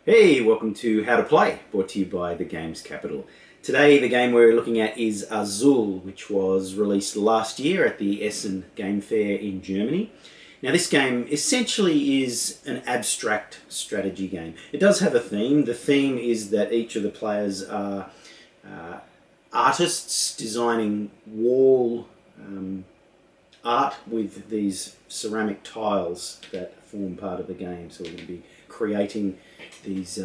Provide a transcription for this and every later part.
Hey, welcome to How to Play, brought to you by the Games Capital. Today the game we're looking at is Azul, which was released last year at the Essen Game Fair in Germany. Now this game essentially is an abstract strategy game. It does have a theme. The theme is that each of the players are artists designing wall art with these ceramic tiles that form part of the game. So we're going to be creating these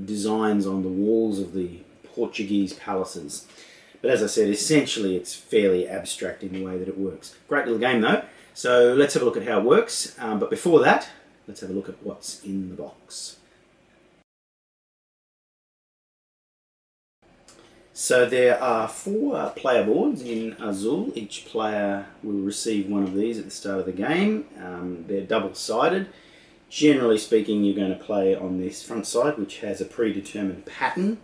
designs on the walls of the Portuguese palaces. But as I said, essentially it's fairly abstract in the way that it works. Great little game though. So let's have a look at how it works. But before that, let's have a look at what's in the box. So there are 4 player boards in Azul. Each player will receive one of these at the start of the game. They're double-sided. Generally speaking, you're going to play on this front side, which has a predetermined pattern.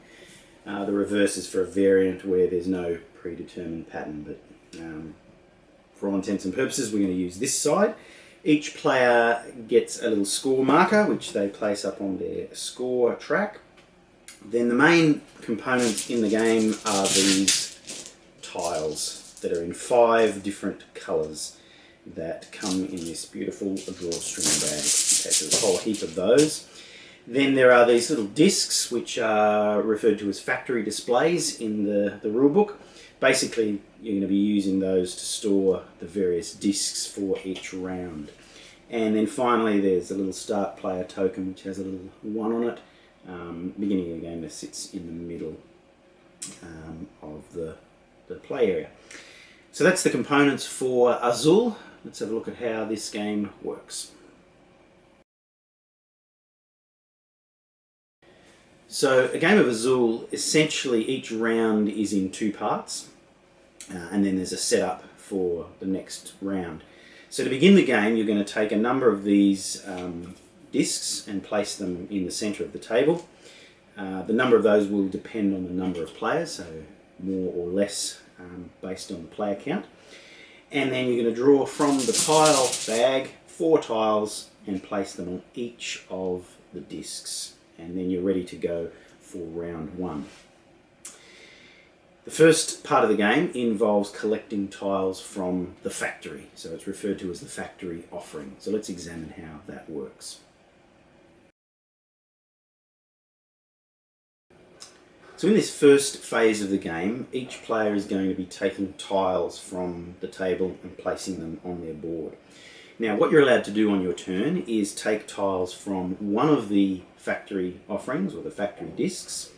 The reverse is for a variant where there's no predetermined pattern, but for all intents and purposes, we're going to use this side. Each player gets a little score marker, which they place up on their score track. Then the main components in the game are these tiles that are in 5 different colours that come in this beautiful drawstring bag. Okay, so there's a whole heap of those. Then there are these little discs which are referred to as factory displays in the rulebook. Basically, you're going to be using those to store the various discs for each round. And then finally there's a little start player token which has a little 1 on it. Beginning of the game that sits in the middle of the play area. So that's the components for Azul. Let's have a look at how this game works. So a game of Azul, essentially each round is in 2 parts and then there's a setup for the next round. So to begin the game, you're going to take a number of these discs and place them in the centre of the table. The number of those will depend on the number of players, so more or less based on the player count. And then you're going to draw from the tile bag 4 tiles and place them on each of the discs. And then you're ready to go for round 1. The first part of the game involves collecting tiles from the factory. So it's referred to as the factory offering. So let's examine how that works. So in this first phase of the game, each player is going to be taking tiles from the table and placing them on their board. Now what you're allowed to do on your turn is take tiles from one of the factory offerings or the factory discs,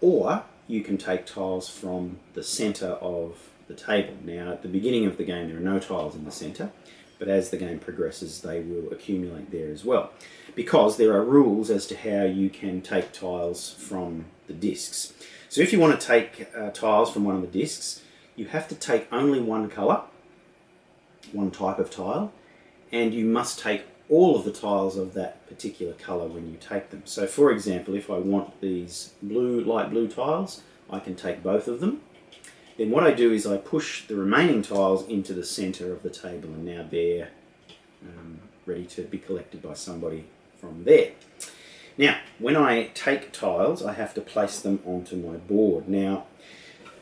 or you can take tiles from the centre of the table. Now at the beginning of the game there are no tiles in the centre, but as the game progresses they will accumulate there as well, because there are rules as to how you can take tiles from the discs. So if you want to take tiles from one of the discs, you have to take only one colour, one type of tile, and you must take all of the tiles of that particular colour when you take them. So for example, if I want these light blue tiles, I can take both of them. Then what I do is I push the remaining tiles into the centre of the table, and now they're ready to be collected by somebody from there. Now, when I take tiles, I have to place them onto my board. Now,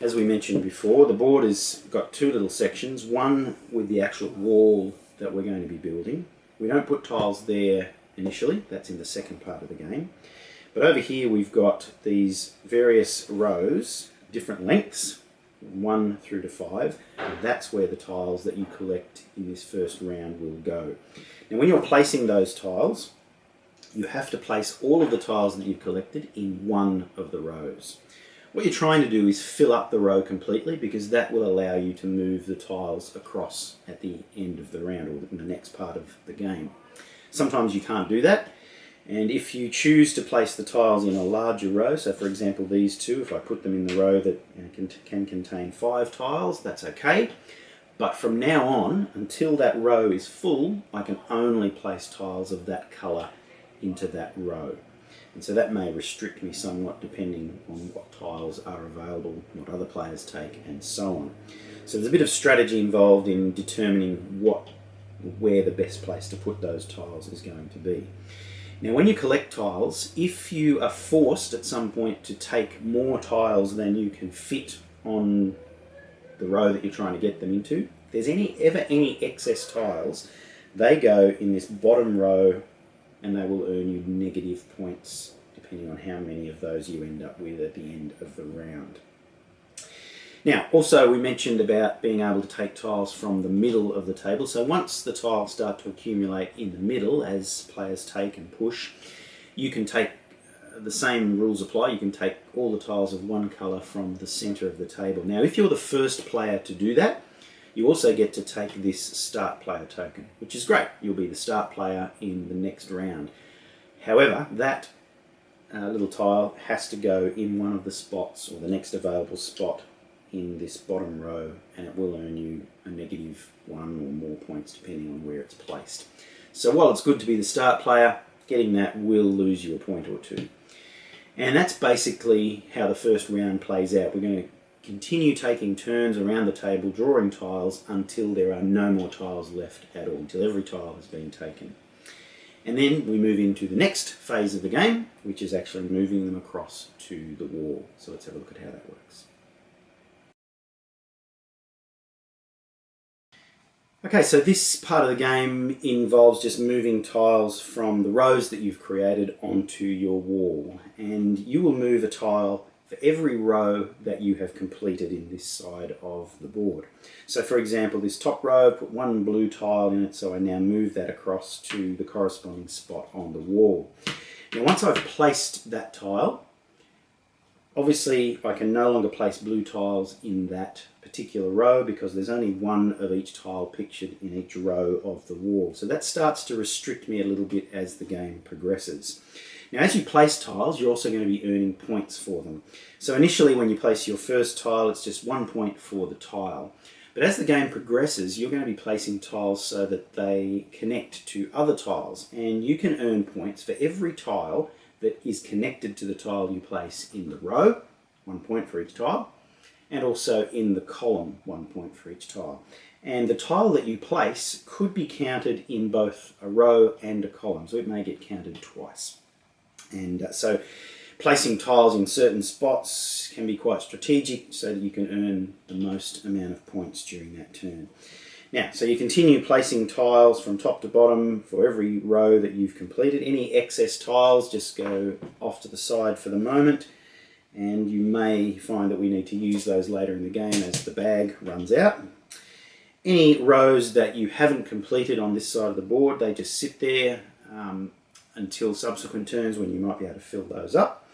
as we mentioned before, the board has got 2 little sections, one with the actual wall that we're going to be building. We don't put tiles there initially, that's in the second part of the game. But over here we've got these various rows, different lengths, 1 through to 5, and that's where the tiles that you collect in this first round will go. Now when you're placing those tiles, you have to place all of the tiles that you've collected in one of the rows. What you're trying to do is fill up the row completely, because that will allow you to move the tiles across at the end of the round or in the next part of the game. Sometimes you can't do that, and if you choose to place the tiles in a larger row, so for example these 2, if I put them in the row that can contain 5 tiles, that's okay. But from now on, until that row is full, I can only place tiles of that colour into that row. And so that may restrict me somewhat depending on what tiles are available, what other players take, and so on. So there's a bit of strategy involved in determining where the best place to put those tiles is going to be. Now when you collect tiles, if you are forced at some point to take more tiles than you can fit on the row that you're trying to get them into, if there's ever any excess tiles, they go in this bottom row and they will earn you negative points depending on how many of those you end up with at the end of the round. Now, also we mentioned about being able to take tiles from the middle of the table. So once the tiles start to accumulate in the middle, as players take and push, you can take, the same rules apply, you can take all the tiles of one colour from the centre of the table. Now, if you're the first player to do that, you also get to take this start player token, which is great. You'll be the start player in the next round. However, that little tile has to go in one of the spots, or the next available spot in this bottom row, and it will earn you a negative 1 or more points depending on where it's placed. So while it's good to be the start player, getting that will lose you a point or two. And that's basically how the first round plays out. We're going to continue taking turns around the table, drawing tiles until there are no more tiles left at all, until every tile has been taken. And then we move into the next phase of the game, which is actually moving them across to the wall. So let's have a look at how that works. Okay, so this part of the game involves just moving tiles from the rows that you've created onto your wall. And you will move a tile for every row that you have completed in this side of the board. So for example, this top row, put one blue tile in it, so I now move that across to the corresponding spot on the wall. Now once I've placed that tile, obviously I can no longer place blue tiles in that particular row because there's only one of each tile pictured in each row of the wall. So that starts to restrict me a little bit as the game progresses. Now as you place tiles, you're also going to be earning points for them. So initially when you place your first tile, it's just 1 point for the tile. But as the game progresses, you're going to be placing tiles so that they connect to other tiles, and you can earn points for every tile that is connected to the tile you place in the row, 1 point for each tile, and also in the column, 1 point for each tile. And the tile that you place could be counted in both a row and a column, so it may get counted twice. And so placing tiles in certain spots can be quite strategic so that you can earn the most amount of points during that turn. Now, so you continue placing tiles from top to bottom for every row that you've completed. Any excess tiles just go off to the side for the moment, and you may find that we need to use those later in the game as the bag runs out. Any rows that you haven't completed on this side of the board, they just sit there until subsequent turns when you might be able to fill those up.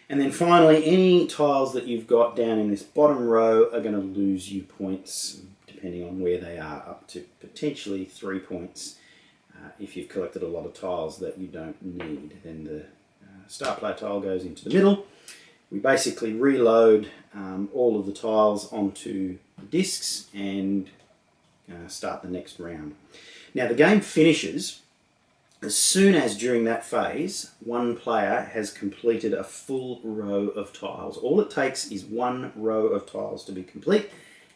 And then finally, any tiles that you've got down in this bottom row are going to lose you points, depending on where they are, up to potentially 3 points. If you've collected a lot of tiles that you don't need, then the start player tile goes into the middle. We basically reload all of the tiles onto the discs and start the next round. Now the game finishes as soon as during that phase one player has completed a full row of tiles. All it takes is one row of tiles to be complete,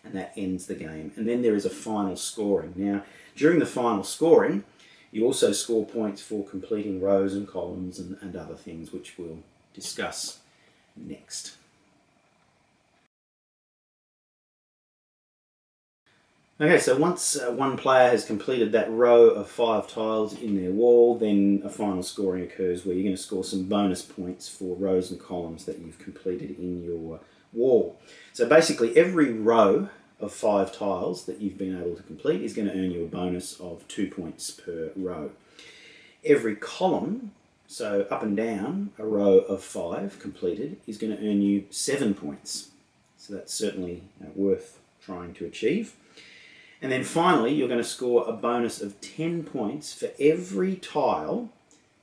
and that ends the game. And then there is a final scoring. Now during the final scoring you also score points for completing rows and columns and other things, which we'll discuss next. Okay, so once one player has completed that row of 5 tiles in their wall, then a final scoring occurs where you're going to score some bonus points for rows and columns that you've completed in your wall. So basically every row of 5 tiles that you've been able to complete is going to earn you a bonus of 2 points per row. Every column, so up and down a row of 5 completed, is going to earn you 7 points. So that's certainly worth trying to achieve. And then finally, you're going to score a bonus of 10 points for every tile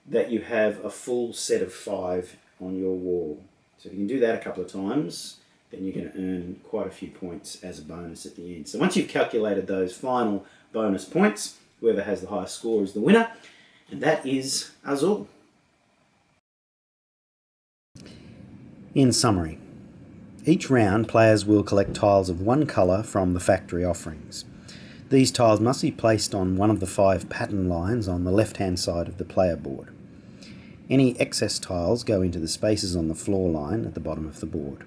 that you have a full set of 5 on your wall. So if you can do that a couple of times, then you're going to earn quite a few points as a bonus at the end. So once you've calculated those final bonus points, whoever has the highest score is the winner, and that is Azul. In summary, each round players will collect tiles of one colour from the factory offerings. These tiles must be placed on one of the 5 pattern lines on the left-hand side of the player board. Any excess tiles go into the spaces on the floor line at the bottom of the board.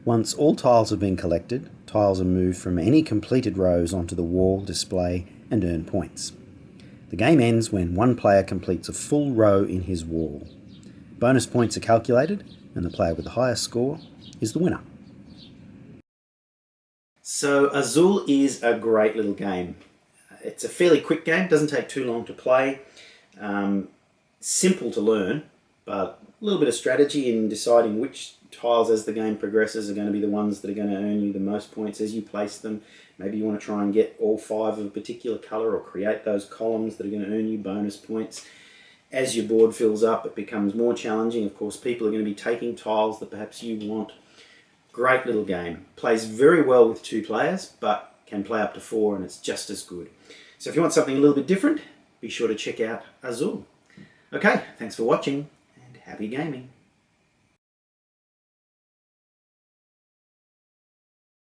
Once all tiles have been collected, tiles are moved from any completed rows onto the wall display and earn points. The game ends when one player completes a full row in his wall. Bonus points are calculated, and the player with the highest score is the winner. So Azul is a great little game. It's a fairly quick game, doesn't take too long to play, simple to learn, but a little bit of strategy in deciding which tiles as the game progresses are going to be the ones that are going to earn you the most points as you place them. Maybe you want to try and get all 5 of a particular colour or create those columns that are going to earn you bonus points. As your board fills up, it becomes more challenging. Of course, people are going to be taking tiles that perhaps you want. Great little game. Plays very well with 2 players, but can play up to 4 and it's just as good. So if you want something a little bit different, be sure to check out Azul. Okay, thanks for watching and happy gaming.